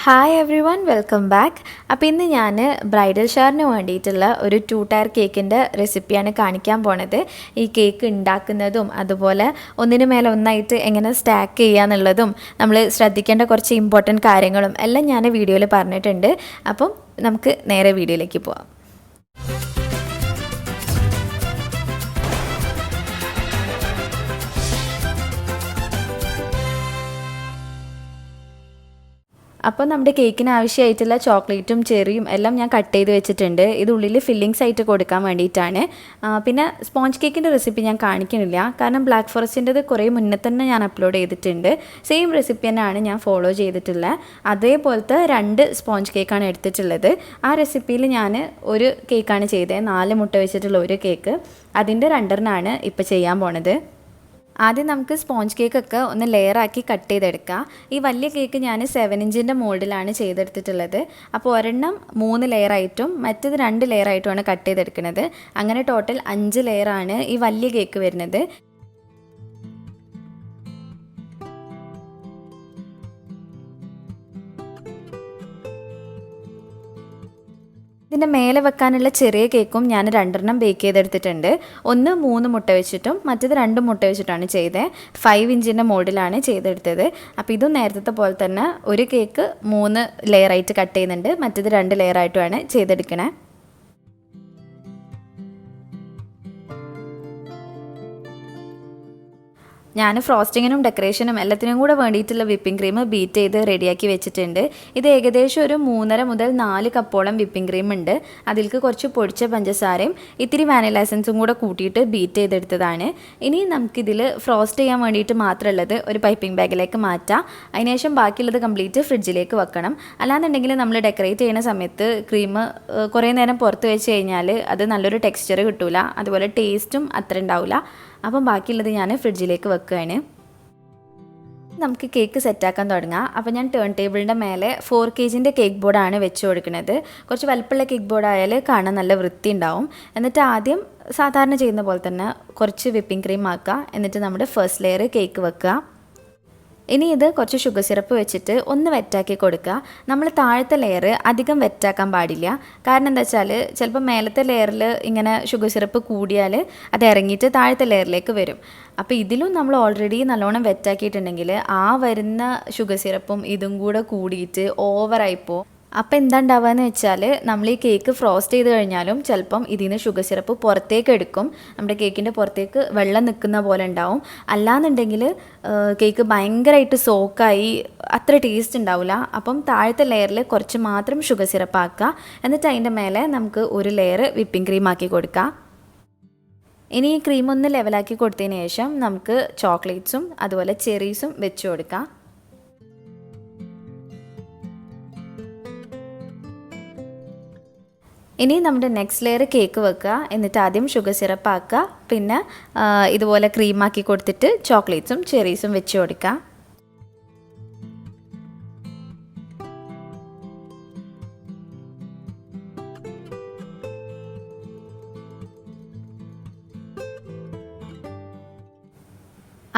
Hi every one, welcome back. അപ്പോൾ ഇന്ന് ഞാൻ ബ്രൈഡൽ ഷവറിന് വേണ്ടിയിട്ടുള്ള ഒരു 2 ടയർ കേക്കിൻ്റെ റെസിപ്പിയാണ് കാണിക്കാൻ പോണത്. ഈ കേക്ക് ഉണ്ടാക്കുന്നതും അതുപോലെ ഒന്നിനു മേലെ ഒന്നായിട്ട് എങ്ങനെ സ്റ്റാക്ക് ചെയ്യുക എന്നുള്ളതും നമ്മൾ ശ്രദ്ധിക്കേണ്ട കുറച്ച് ഇമ്പോർട്ടൻറ്റ് കാര്യങ്ങളും എല്ലാം ഞാൻ വീഡിയോയിൽ പറഞ്ഞിട്ടുണ്ട്. അപ്പം നമുക്ക് നേരെ വീഡിയോയിലേക്ക് പോവാം. അപ്പോൾ നമ്മുടെ കേക്കിന് ആവശ്യമായിട്ടുള്ള ചോക്ലേറ്റും ചെറിയും എല്ലാം ഞാൻ കട്ട് ചെയ്ത് വെച്ചിട്ടുണ്ട്. ഇത് ഉള്ളിൽ ഫില്ലിങ്സ് ആയിട്ട് കൊടുക്കാൻ വേണ്ടിയിട്ടാണ്. പിന്നെ സ്പോഞ്ച് കേക്കിൻ്റെ റെസിപ്പി ഞാൻ കാണിക്കുന്നില്ല, കാരണം ബ്ലാക്ക് ഫോറസ്റ്റിൻ്റെത് കുറേ മുന്നേ തന്നെ ഞാൻ അപ്ലോഡ് ചെയ്തിട്ടുണ്ട്. സെയിം റെസിപ്പി തന്നെയാണ് ഞാൻ ഫോളോ ചെയ്തിട്ടുള്ളത്. അതേപോലത്തെ 2 സ്പോഞ്ച് കേക്കാണ് എടുത്തിട്ടുള്ളത്. ആ റെസിപ്പിയിൽ ഞാൻ ഒരു കേക്കാണ് ചെയ്തത്, 4 മുട്ട വെച്ചിട്ടുള്ള ഒരു കേക്ക്. അതിൻ്റെ 2 ഇപ്പോൾ ചെയ്യാൻ പോണത്. ആദ്യം നമുക്ക് സ്പോഞ്ച് കേക്കൊക്കെ ഒന്ന് ലെയറാക്കി കട്ട് ചെയ്തെടുക്കാം. ഈ വലിയ കേക്ക് ഞാൻ 7 ഇഞ്ചിൻ്റെ മോൾഡിലാണ് ചെയ്തെടുത്തിട്ടുള്ളത്. അപ്പോൾ ഒരെണ്ണം 3 ലെയറായിട്ടും മറ്റത് 2 ലെയറായിട്ടുമാണ് കട്ട് ചെയ്തെടുക്കുന്നത്. അങ്ങനെ ടോട്ടൽ 5 ലെയറാണ് ഈ വലിയ കേക്ക് വരുന്നത്. ഇതിൻ്റെ മേലെ വെക്കാനുള്ള ചെറിയ കേക്കും ഞാൻ 2 ബേക്ക് ചെയ്തെടുത്തിട്ടുണ്ട്. ഒന്ന് 3 മുട്ട വെച്ചിട്ടും മറ്റത് 2 മുട്ട വെച്ചിട്ടാണ് ചെയ്തത്. 5 ഇഞ്ചിൻ്റെ മോഡിലാണ് ചെയ്തെടുത്തത്. അപ്പോൾ ഇതും നേരത്തെ പോലെ തന്നെ ഒരു കേക്ക് 3 ലെയറായിട്ട് കട്ട് ചെയ്യുന്നുണ്ട്, മറ്റത് 2 ലെയറായിട്ടുമാണ് ചെയ്തെടുക്കണേ. ഞാൻ ഫ്രോസ്റ്റിങ്ങിനും ഡെക്കറേഷനും എല്ലാത്തിനും കൂടെ വേണ്ടിയിട്ടുള്ള വിപ്പിംഗ് ക്രീം ബീറ്റ് ചെയ്ത് റെഡിയാക്കി വെച്ചിട്ടുണ്ട്. ഇത് ഏകദേശം ഒരു 3.5 മുതൽ 4 കപ്പോളം വിപ്പിംഗ് ക്രീം ഉണ്ട്. അതിലേക്ക് കുറച്ച് പൊടിച്ച പഞ്ചസാരയും ഇത്തിരി വാനില എസൻസും കൂടെ കൂട്ടിയിട്ട് ബീറ്റ് ചെയ്തെടുത്തതാണ്. ഇനി നമുക്കിതിൽ ഫ്രോസ്റ്റ് ചെയ്യാൻ വേണ്ടിയിട്ട് മാത്രമുള്ളത് ഒരു പൈപ്പിംഗ് ബാഗിലേക്ക് മാറ്റാം. അതിനുശേഷം ബാക്കിയുള്ളത് കംപ്ലീറ്റ് ഫ്രിഡ്ജിലേക്ക് വെക്കണം. അല്ലാന്നുണ്ടെങ്കിൽ നമ്മൾ ഡെക്കറേറ്റ് ചെയ്യുന്ന സമയത്ത് ക്രീം കുറേ നേരം പുറത്ത് വെച്ച് കഴിഞ്ഞാൽ അത് നല്ലൊരു ടെക്സ്ചർ കിട്ടില്ല, അതുപോലെ ടേസ്റ്റും അത്ര ഉണ്ടാവില്ല. അപ്പം ബാക്കിയുള്ളത് ഞാൻ ഫ്രിഡ്ജിലേക്ക് വെക്കുകയാണ്. നമുക്ക് കേക്ക് സെറ്റാക്കാൻ തുടങ്ങാം. അപ്പോൾ ഞാൻ ടേൺ ടേബിളിൻ്റെ മേലെ 4 kgൻ്റെ കേക്ക് ബോർഡാണ് വെച്ച് കൊടുക്കുന്നത്. കുറച്ച് വലുപ്പമുള്ള കേക്ക് ബോർഡായാൽ കാണാൻ നല്ല വൃത്തി ഉണ്ടാവും. എന്നിട്ട് ആദ്യം സാധാരണ ചെയ്യുന്ന പോലെ തന്നെ കുറച്ച് വിപ്പിംഗ് ക്രീം ആക്കുക. എന്നിട്ട് നമ്മുടെ ഫസ്റ്റ് ലെയർ കേക്ക് വെക്കുക. ഇനി ഇത് കുറച്ച് ഷുഗർ സിറപ്പ് വെച്ചിട്ട് ഒന്ന് വെറ്റാക്കി കൊടുക്കുക. നമ്മൾ താഴത്തെ ലെയർ അധികം വെറ്റാക്കാൻ പാടില്ല. കാരണം എന്താ വെച്ചാൽ ചിലപ്പോൾ മേലത്തെ ലെയറിൽ ഇങ്ങനെ ഷുഗർ സിറപ്പ് കൂടിയാൽ അത് ഇറങ്ങിയിട്ട് താഴത്തെ ലെയറിലേക്ക് വരും. അപ്പോൾ ഇതിലും നമ്മൾ ഓൾറെഡി നല്ലോണം വെറ്റാക്കിയിട്ടുണ്ടെങ്കിൽ ആ വരുന്ന ഷുഗർ സിറപ്പും ഇതും കൂടെ കൂടിയിട്ട് ഓവറായിപ്പോൾ അപ്പോൾ എന്താ ഉണ്ടാവുകയെന്ന് വെച്ചാൽ നമ്മൾ ഈ കേക്ക് ഫ്രോസ്റ്റ് ചെയ്ത് കഴിഞ്ഞാലും ചിലപ്പം ഇതിൽ നിന്ന് ഷുഗർ സിറപ്പ് പുറത്തേക്ക് എടുക്കും. നമ്മുടെ കേക്കിൻ്റെ പുറത്തേക്ക് വെള്ളം നിൽക്കുന്ന പോലെ ഉണ്ടാവും. അല്ലാന്നുണ്ടെങ്കിൽ കേക്ക് ഭയങ്കരമായിട്ട് സോക്കായി അത്ര ടേസ്റ്റ് ഉണ്ടാവില്ല. അപ്പം താഴത്തെ ലെയറിൽ കുറച്ച് മാത്രം ഷുഗർ സിറപ്പ് ആക്കുക. എന്നിട്ട് അതിൻ്റെ മേലെ നമുക്ക് ഒരു ലെയർ വിപ്പിംഗ് ക്രീം ആക്കി കൊടുക്കാം. ഇനി ഈ ക്രീം ഒന്ന് ലെവലാക്കി കൊടുത്തതിന് ശേഷം നമുക്ക് ചോക്ലേറ്റ്സും അതുപോലെ ചെറീസും വെച്ച് കൊടുക്കാം. ഇനി നമ്മുടെ നെക്സ്റ്റ് ലെയർ കേക്ക് വെക്കുക. എന്നിട്ട് ആദ്യം ഷുഗർ സിറപ്പ് ആക്കുക, പിന്നെ ഇതുപോലെ ക്രീമാക്കി കൊടുത്തിട്ട് ചോക്ലേറ്റ്സും ചെറീസും വെച്ച് കൊടുക്കുക.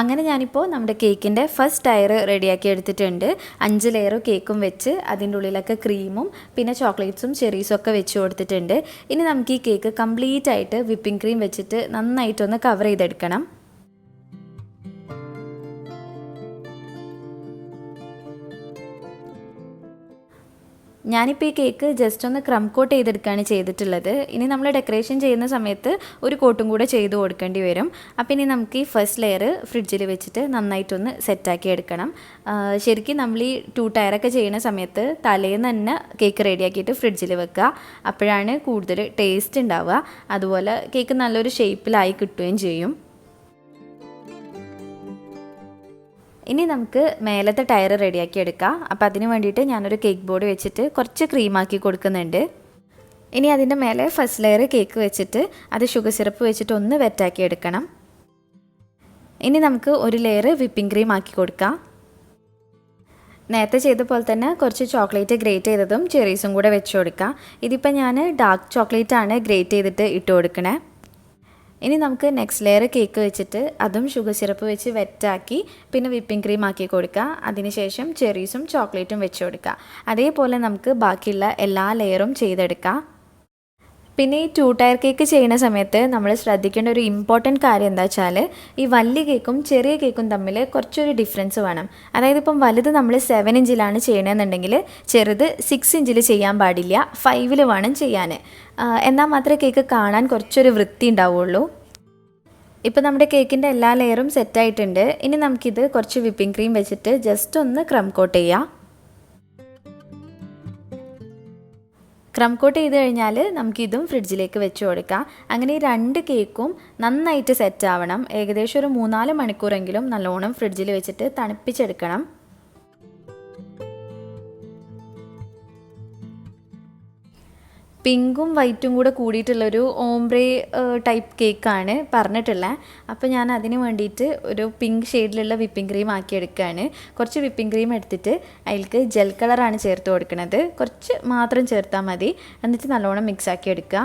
അങ്ങനെ ഞാനിപ്പോൾ നമ്മുടെ കേക്കിൻ്റെ ഫസ്റ്റ് ടയർ റെഡിയാക്കി എടുത്തിട്ടുണ്ട്. 5 ലെയർ കേക്കും വെച്ച് അതിൻ്റെ ഉള്ളിലൊക്കെ ക്രീമും പിന്നെ ചോക്ലേറ്റ്സും ചെറീസും ഒക്കെ വെച്ച് കൊടുത്തിട്ടുണ്ട്. ഇനി നമുക്ക് ഈ കേക്ക് കംപ്ലീറ്റ് ആയിട്ട് വിപ്പിംഗ് ക്രീം വെച്ചിട്ട് നന്നായിട്ടൊന്ന് കവർ ചെയ്തെടുക്കണം. ഞാനിപ്പോൾ ഈ കേക്ക് ജസ്റ്റ് ഒന്ന് ക്രം കോട്ട് ചെയ്തെടുക്കുകയാണ് ചെയ്തിട്ടുള്ളത്. ഇനി നമ്മൾ ഡെക്കറേഷൻ ചെയ്യുന്ന സമയത്ത് ഒരു കോട്ടും കൂടെ ചെയ്ത് കൊടുക്കേണ്ടി വരും. അപ്പോൾ ഇനി നമുക്ക് ഈ ഫസ്റ്റ് ലെയർ ഫ്രിഡ്ജിൽ വെച്ചിട്ട് നന്നായിട്ടൊന്ന് സെറ്റാക്കി എടുക്കണം. ശരിക്കും നമ്മൾ ഈ 2 ടയറൊക്കെ ചെയ്യുന്ന സമയത്ത് തലേന്ന് തന്നെ കേക്ക് റെഡിയാക്കിയിട്ട് ഫ്രിഡ്ജിൽ വെക്കുക. അപ്പോഴാണ് കൂടുതൽ ടേസ്റ്റ് ഉണ്ടാവുക. അതുപോലെ കേക്ക് നല്ലൊരു ഷേപ്പിലായി കിട്ടുകയും ചെയ്യും. ഇനി നമുക്ക് മേലത്തെ ടയർ റെഡിയാക്കി എടുക്കാം. അപ്പോൾ അതിന് വേണ്ടിയിട്ട് ഞാനൊരു കേക്ക് ബോർഡ് വെച്ചിട്ട് കുറച്ച് ക്രീമാക്കി കൊടുക്കുന്നുണ്ട്. ഇനി അതിൻ്റെ മേലെ ഫസ്റ്റ് ലെയർ കേക്ക് വെച്ചിട്ട് അത് ഷുഗർ സിറപ്പ് വെച്ചിട്ട് ഒന്ന് വെറ്റാക്കി എടുക്കണം. ഇനി നമുക്ക് ഒരു ലെയർ വിപ്പിംഗ് ക്രീം ആക്കി കൊടുക്കാം. നേരത്തെ ചെയ്ത പോലെ തന്നെ കുറച്ച് ചോക്ലേറ്റ് ഗ്രേറ്റ് ചെയ്തതും ചെറീസും കൂടെ വെച്ച് കൊടുക്കാം. ഇതിപ്പോൾ ഞാൻ ഡാർക്ക് ചോക്ലേറ്റ് ആണ് ഗ്രേറ്റ് ചെയ്തിട്ട് ഇട്ട് കൊടുക്കണേ. ഇനി നമുക്ക് നെക്സ്റ്റ് ലെയർ കേക്ക് വെച്ചിട്ട് അതും ഷുഗർ സിറപ്പ് വെച്ച് വെറ്റാക്കി പിന്നെ വിപ്പിംഗ് ക്രീം ആക്കി കൊടുക്കുക. അതിനുശേഷം ചെറീസും ചോക്ലേറ്റും വെച്ച് കൊടുക്കുക. അതേപോലെ നമുക്ക് ബാക്കിയുള്ള എല്ലാ ലെയറും ചെയ്തെടുക്കാം. പിന്നെ ഈ 2 ടയർ കേക്ക് ചെയ്യുന്ന സമയത്ത് നമ്മൾ ശ്രദ്ധിക്കേണ്ട ഒരു ഇമ്പോർട്ടൻറ്റ് കാര്യം എന്താ വെച്ചാൽ ഈ വലിയ കേക്കും ചെറിയ കേക്കും തമ്മിൽ കുറച്ചൊരു ഡിഫറൻസ് വേണം. അതായത് ഇപ്പം വലുത് നമ്മൾ 7 ഇഞ്ചിലാണ് ചെയ്യണമെന്നുണ്ടെങ്കിൽ ചെറുത് 6 ഇഞ്ചിൽ ചെയ്യാൻ പാടില്ല, 5-ൽ വേണം ചെയ്യാൻ. എന്നാൽ മാത്രമേ കേക്ക് കാണാൻ കുറച്ചൊരു വൃത്തി ഉണ്ടാവുള്ളൂ. ഇപ്പോൾ നമ്മുടെ കേക്കിൻ്റെ എല്ലാ ലെയറും സെറ്റായിട്ടുണ്ട്. ഇനി നമുക്കിത് കുറച്ച് വിപ്പിംഗ് ക്രീം വെച്ചിട്ട് ജസ്റ്റ് ഒന്ന് ക്രം കോട്ട് ചെയ്യാം. ക്രം കോട്ട് ചെയ്ത് കഴിഞ്ഞാൽ നമുക്കിതും ഫ്രിഡ്ജിലേക്ക് വെച്ച് കൊടുക്കാം. അങ്ങനെ ഈ 2 കേക്കും നന്നായിട്ട് സെറ്റ് ആവണം. ഏകദേശം ഒരു 3-4 മണിക്കൂറെങ്കിലും നല്ലോണം ഫ്രിഡ്ജിൽ വെച്ചിട്ട് തണുപ്പിച്ചെടുക്കണം. പിങ്കും വൈറ്റും കൂടെ കൂടിയിട്ടുള്ളൊരു ഓംബ്രേ ടൈപ്പ് കേക്കാണ് പറഞ്ഞിട്ടുള്ളത്. അപ്പോൾ ഞാൻ അതിന് വേണ്ടിയിട്ട് ഒരു പിങ്ക് ഷെയ്ഡിലുള്ള വിപ്പിംഗ് ക്രീം ആക്കി എടുക്കുകയാണ്. കുറച്ച് വിപ്പിംഗ് ക്രീം എടുത്തിട്ട് അതിലേക്ക് ജെൽ കളറാണ് ചേർത്ത് കൊടുക്കുന്നത്. കുറച്ച് മാത്രം ചേർത്താൽ മതി. എന്നിട്ട് നല്ലോണം മിക്സ് ആക്കി എടുക്കുക.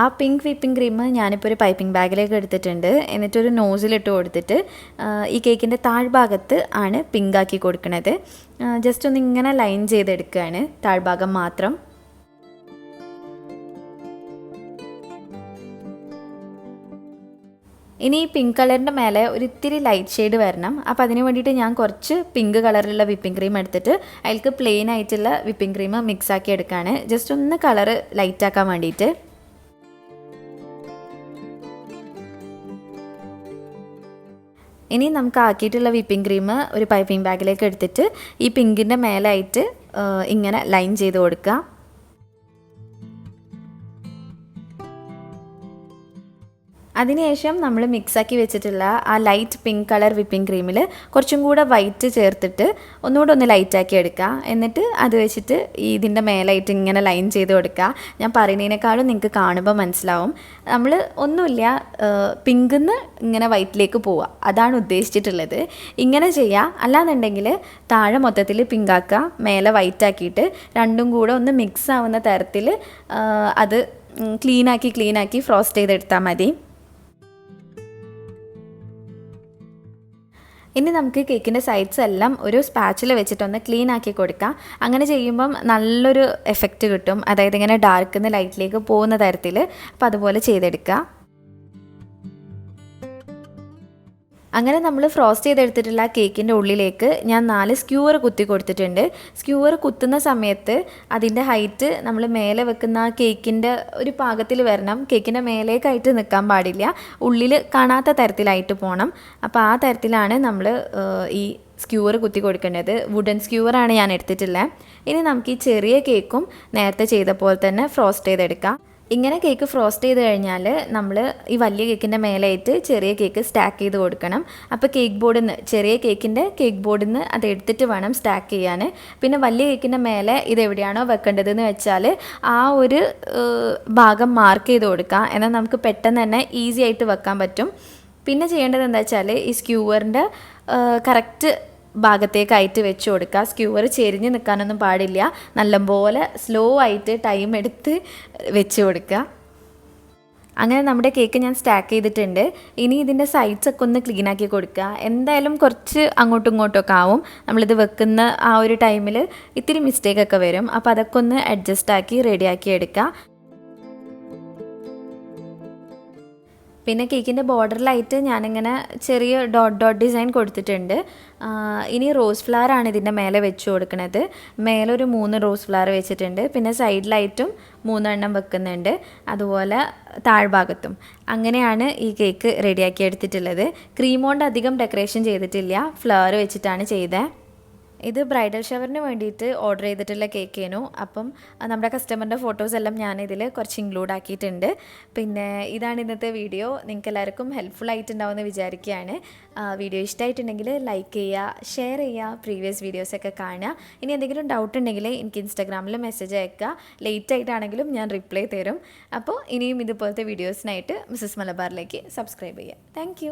ആ പിങ്ക് വിപ്പിംഗ് ക്രീം ഞാനിപ്പോൾ ഒരു പൈപ്പിംഗ് ബാഗിലേക്ക് എടുത്തിട്ടുണ്ട്. എന്നിട്ടൊരു നോസിലിട്ട് കൊടുത്തിട്ട് ഈ കേക്കിൻ്റെ താഴ്ഭാഗത്ത് ആണ് പിങ്ക് ആക്കി കൊടുക്കുന്നത്. ജസ്റ്റ് ഒന്ന് ഇങ്ങനെ ലൈൻ ചെയ്തെടുക്കുകയാണ് താഴ്ഭാഗം മാത്രം. ഇനി ഈ പിങ്ക് കളറിൻ്റെ മേലെ ഒരു ഇത്തിരി ലൈറ്റ് ഷെയ്ഡ് വരണം. അപ്പോൾ അതിന് വേണ്ടിയിട്ട് ഞാൻ കുറച്ച് പിങ്ക് കളറിലുള്ള വിപ്പിംഗ് ക്രീം എടുത്തിട്ട് അതിലേക്ക് പ്ലെയിൻ ആയിട്ടുള്ള വിപ്പിംഗ് ക്രീം മിക്സ് ആക്കി എടുക്കുകയാണ്. ജസ്റ്റ് ഒന്ന് കളറ് ലൈറ്റാക്കാൻ വേണ്ടിയിട്ട്. ഇനി നമുക്ക് ആക്കിയിട്ടുള്ള വിപ്പിംഗ് ക്രീം ഒരു പൈപ്പിംഗ് ബാഗിലേക്ക് എടുത്തിട്ട് ഈ പിങ്കിൻ്റെ മേലായിട്ട് ഇങ്ങനെ ലൈൻ ചെയ്ത് കൊടുക്കുക. അതിനുശേഷം നമ്മൾ മിക്സാക്കി വെച്ചിട്ടുള്ള ആ ലൈറ്റ് പിങ്ക് കളർ വിപ്പിംഗ് ക്രീമിൽ കുറച്ചും കൂടെ വൈറ്റ് ചേർത്തിട്ട് ഒന്നുകൂടെ ഒന്ന് ലൈറ്റാക്കി എടുക്കുക. എന്നിട്ട് അത് വെച്ചിട്ട് ഇതിൻ്റെ മേലായിട്ട് ഇങ്ങനെ ലൈൻ ചെയ്ത് കൊടുക്കുക. ഞാൻ പറയുന്നതിനേക്കാളും നിങ്ങൾക്ക് കാണുമ്പോൾ മനസ്സിലാവും. നമ്മൾ ഒന്നുമില്ല, പിങ്കിൽ നിന്ന് ഇങ്ങനെ വൈറ്റിലേക്ക് പോവുക, അതാണ് ഉദ്ദേശിച്ചിട്ടുള്ളത്. ഇങ്ങനെ ചെയ്യുക. അല്ലാന്നുണ്ടെങ്കിൽ താഴെ മൊത്തത്തിൽ പിങ്കാക്കുക, മേലെ വൈറ്റ് ആക്കിയിട്ട് രണ്ടും കൂടെ ഒന്ന് മിക്സ് ആവുന്ന തരത്തിൽ അത് ക്ലീനാക്കി ഫ്രോസ്റ്റ് ചെയ്തെടുത്താൽ മതി. ഇനി നമുക്ക് കേക്കിൻ്റെ സൈഡ്സ് എല്ലാം ഒരു സ്പാച്ചിൽ വെച്ചിട്ടൊന്ന് ക്ലീൻ ആക്കി കൊടുക്കാം. അങ്ങനെ ചെയ്യുമ്പം നല്ലൊരു എഫക്റ്റ് കിട്ടും. അതായത് ഇങ്ങനെ ഡാർക്കിൽ നിന്ന് ലൈറ്റിലേക്ക് പോകുന്ന തരത്തിൽ. അപ്പോൾ അതുപോലെ ചെയ്തെടുക്കുക. അങ്ങനെ നമ്മൾ ഫ്രോസ്റ്റ് ചെയ്തെടുത്തിട്ടുള്ള കേക്കിൻ്റെ ഉള്ളിലേക്ക് ഞാൻ 4 സ്ക്യൂവർ കുത്തി കൊടുത്തിട്ടുണ്ട്. സ്ക്യൂവർ കുത്തുന്ന സമയത്ത് അതിൻ്റെ ഹൈറ്റ് നമ്മൾ മേലെ വെക്കുന്ന കേക്കിൻ്റെ ഒരു പാകത്തിൽ വരണം. കേക്കിൻ്റെ മേലേക്കായിട്ട് നിൽക്കാൻ പാടില്ല, ഉള്ളിൽ കാണാത്ത തരത്തിലായിട്ട് പോകണം. അപ്പോൾ ആ തരത്തിലാണ് നമ്മൾ ഈ സ്ക്യൂവർ കുത്തി കൊടുക്കേണ്ടത്. വുഡൻ സ്ക്യൂവറാണ് ഞാൻ എടുത്തിട്ടുള്ളത്. ഇനി നമുക്ക് ഈ ചെറിയ കേക്കും നേരത്തെ ചെയ്ത പോലെ തന്നെ ഫ്രോസ്റ്റ് ചെയ്തെടുക്കാം. ഇങ്ങനെ കേക്ക് ഫ്രോസ്റ്റ് ചെയ്ത് കഴിഞ്ഞാൽ നമ്മൾ ഈ വലിയ കേക്കിൻ്റെ മേലായിട്ട് ചെറിയ കേക്ക് സ്റ്റാക്ക് ചെയ്ത് കൊടുക്കണം. അപ്പോൾ കേക്ക് ബോർഡിൽ നിന്ന് ചെറിയ കേക്കിൻ്റെ കേക്ക് ബോർഡിൽ നിന്ന് അത് എടുത്തിട്ട് വേണം സ്റ്റാക്ക് ചെയ്യാൻ. പിന്നെ വലിയ കേക്കിൻ്റെ മേലെ ഇത് എവിടെയാണോ വെക്കേണ്ടതെന്ന് വെച്ചാൽ ആ ഒരു ഭാഗം മാർക്ക് ചെയ്ത് കൊടുക്കുക. എന്നാൽ നമുക്ക് പെട്ടെന്ന് തന്നെ ഈസി ആയിട്ട് വെക്കാൻ പറ്റും. പിന്നെ ചെയ്യേണ്ടത് എന്താ വെച്ചാൽ ഈ സ്ക്യൂവറിൻ്റെ കറക്റ്റ് ഭാഗത്തേക്കായിട്ട് വെച്ച് കൊടുക്കുക. സ്ക്യൂവർ ചെരിഞ്ഞ് നിൽക്കാനൊന്നും പാടില്ല. നല്ലപോലെ സ്ലോ ആയിട്ട് ടൈം എടുത്ത് വെച്ച് കൊടുക്കുക. അങ്ങനെ നമ്മുടെ കേക്ക് ഞാൻ സ്റ്റാക്ക് ചെയ്തിട്ടുണ്ട്. ഇനി ഇതിൻ്റെ സൈഡ്സൊക്കെ ഒന്ന് ക്ലീൻ ആക്കി കൊടുക്കുക. എന്തായാലും കുറച്ച് അങ്ങോട്ടും ഇങ്ങോട്ടൊക്കെ ആവും. നമ്മളിത് വെക്കുന്ന ആ ഒരു ടൈമിൽ ഇത്തിരി മിസ്റ്റേക്കൊക്കെ വരും. അപ്പോൾ അതൊക്കെ ഒന്ന് അഡ്ജസ്റ്റ് ആക്കി റെഡിയാക്കി എടുക്കുക. പിന്നെ കേക്കിൻ്റെ ബോർഡറിലായിട്ട് ഞാനിങ്ങനെ ചെറിയ ഡോട്ട് ഡിസൈൻ കൊടുത്തിട്ടുണ്ട്. ഇനി റോസ് ഫ്ലവർ ആണ് ഇതിൻ്റെ മേലെ വെച്ച് കൊടുക്കുന്നത്. മേലെ ഒരു 3 റോസ് ഫ്ലവർ വെച്ചിട്ടുണ്ട്. പിന്നെ സൈഡിലായിട്ടും 3 എണ്ണം വെക്കുന്നുണ്ട്, അതുപോലെ താഴ്ഭാഗത്തും. അങ്ങനെയാണ് ഈ കേക്ക് റെഡിയാക്കി എടുത്തിട്ടുള്ളത്. ക്രീം കൊണ്ട് അധികം ഡെക്കറേഷൻ ചെയ്തിട്ടില്ല, ഫ്ലവർ വെച്ചിട്ടാണ് ചെയ്തത്. ഇത് ബ്രൈഡൽ ഷവറിന് വേണ്ടിയിട്ട് ഓർഡർ ചെയ്തിട്ടുള്ള കേക്കേനു. അപ്പം നമ്മുടെ കസ്റ്റമറിൻ്റെ ഫോട്ടോസ് എല്ലാം ഞാനിതിൽ കുറച്ച് ഇൻക്ലൂഡ് ആക്കിയിട്ടുണ്ട്. പിന്നെ ഇതാണ് ഇന്നത്തെ വീഡിയോ. നിങ്ങൾക്ക് എല്ലാവർക്കും ഹെൽപ്ഫുൾ ആയിട്ടുണ്ടാവുമെന്ന് വിചാരിക്കുകയാണ്. വീഡിയോ ഇഷ്ടമായിട്ടുണ്ടെങ്കിൽ ലൈക്ക് ചെയ്യുക, ഷെയർ ചെയ്യുക, പ്രീവിയസ് വീഡിയോസൊക്കെ കാണുക. ഇനി എന്തെങ്കിലും ഡൗട്ട് ഉണ്ടെങ്കിൽ എനിക്ക് ഇൻസ്റ്റാഗ്രാമിൽ മെസ്സേജ് അയക്കുക. ലേറ്റ് ആയിട്ടാണെങ്കിലും ഞാൻ റിപ്ലൈ തരും. അപ്പോൾ ഇനിയും ഇതുപോലത്തെ വീഡിയോസിനായിട്ട് മിസ്സസ് മലബാറിലേക്ക് സബ്സ്ക്രൈബ് ചെയ്യുക. താങ്ക്